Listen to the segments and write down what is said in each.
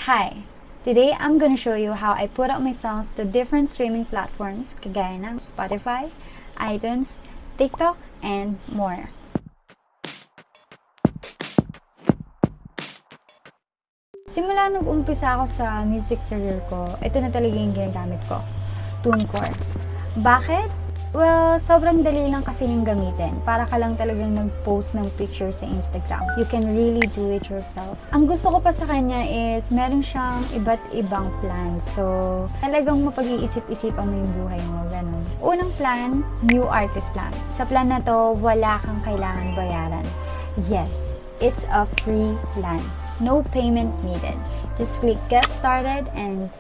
Hi! Today, I'm gonna show you how I put up my songs to different streaming platforms kagaya ng Spotify, iTunes, TikTok, and more. Simula nung umpisa ako sa music career ko, ito na talaga yung ginagamit ko, TuneCore. Bakit? Well, sobrang dali lang kasi yung gamitin. Para ka lang talagang nag-post ng picture sa Instagram. You can really do it yourself. Ang gusto ko pa sa kanya is meron siyang iba't ibang plan. So, talagang mapag-iisip-isipan mo yung buhay mo. Ganun. Unang plan, new artist plan. Sa plan na to, wala kang kailangan bayaran. Yes, it's a free plan. No payment needed. Just click get started and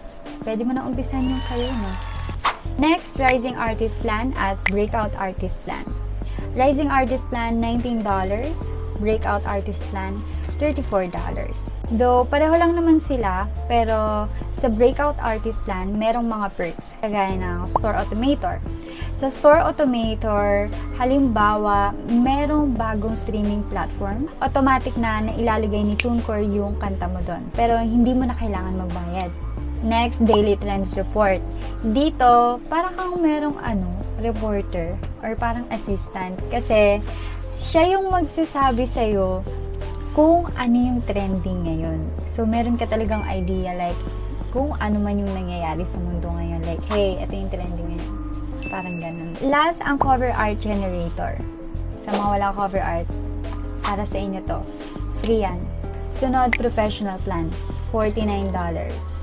pwede mo na umpisan yung career mo. Next, Rising Artist Plan at Breakout Artist Plan. Rising Artist Plan, $19. Breakout Artist Plan, $34. Though, pareho lang naman sila, pero sa Breakout Artist Plan, merong mga perks, kagaya ng Store Automator. Sa Store Automator, halimbawa, merong bagong streaming platform, automatic na ilalagay ni TuneCore yung kanta mo doon. Pero hindi mo na kailangan magbayad. Next, Daily Trends Report. Dito, parang kang merong reporter or parang assistant. Kasi, siya yung magsasabi sa'yo kung ano yung trending ngayon. So, meron ka talagang idea like, kung ano man yung nangyayari sa mundo ngayon. Like, hey, ito yung trending ngayon. Parang ganun. Last, ang Cover Art Generator. Sa mga walang cover art, para sa inyo to. Free yan. Sunod, Professional Plan. $49.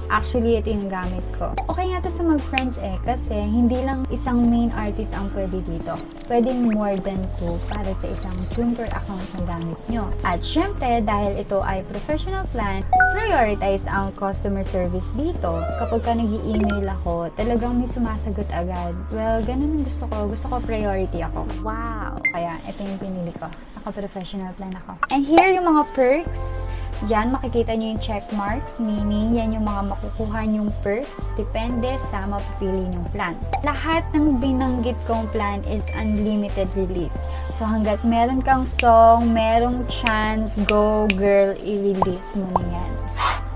Actually, ito yung gamit ko. Okay nga to sa mag-friends kasi hindi lang isang main artist ang pwede dito. Pwede more than 2 para sa isang TuneCore account na gamit nyo. At syempre, dahil ito ay professional plan, prioritize ang customer service dito. Kapag ka nag-i-email ako, talagang may sumasagot agad. Well, ganun ang gusto ko. Gusto ko priority ako. Wow! Kaya, ito yung pinili ko. Naka-professional plan ako. And here yung mga perks. Diyan, makikita nyo yung check marks, meaning yan yung mga makukuha nyong perks, depende sa mapipili nyong plan. Lahat ng binanggit kong plan is unlimited release. So, hanggat meron kang song, merong chance, go girl, i-release mo na yan.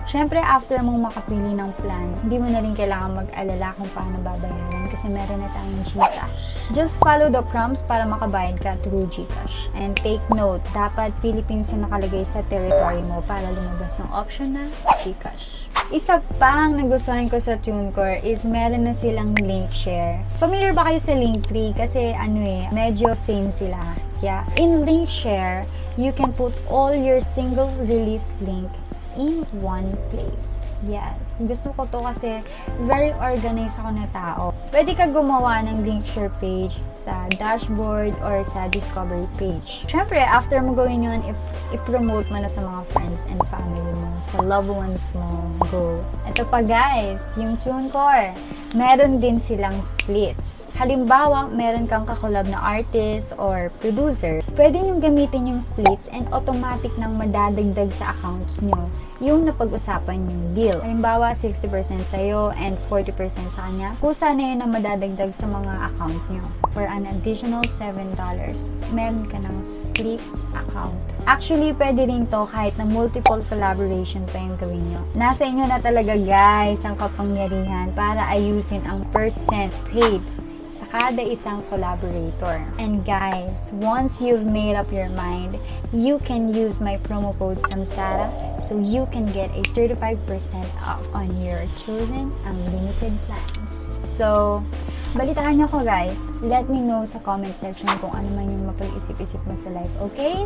Siyempre, after mong makapili ng plan, hindi mo na rin kailangan mag-alala kung paano babayaran kasi meron na tayong GCash. Just follow the prompts para makabayad ka through GCash. And take note, dapat Philippines yung nakalagay sa territory mo para lumabas yung option na GCash. Isa pang nagustuhan ko sa TuneCore is meron na silang link share. Familiar ba kayo sa Linktree? Kasi medyo same sila. Yeah. In link share, you can put all your single release link in one place. Yes. Gusto ko to kasi very organized ako na tao. Pwede ka gumawa ng link share page sa dashboard or sa discovery page. Siyempre, after mo gawin yun, i-promote mo na sa mga friends and family mo, sa loved ones mo, go. Ito pa guys, yung TuneCore. Meron din silang splits. Halimbawa, meron kang kakolab na artist or producer. Pwede nyo gamitin yung splits and automatic nang madadagdag sa accounts nyo yung napag-usapan yung deal. Halimbawa, 60% sa'yo and 40% sa kanya. Kusa na yun na madadagdag sa mga account nyo. For an additional $7, meron ka ng splits account. Actually, pwede rin to kahit na multiple collaboration pa yung gawin nyo. Nasa inyo na talaga guys ang kapangyarihan para ayusin ang percent paid sa kada isang collaborator. And guys, once you've made up your mind, you can use my promo code SAMSARA so you can get a 35% off on your chosen unlimited plans. So, balitaan nyo ko guys. Let me know sa comment section kung ano man yung mapag-isip-isip mo sa life, okay?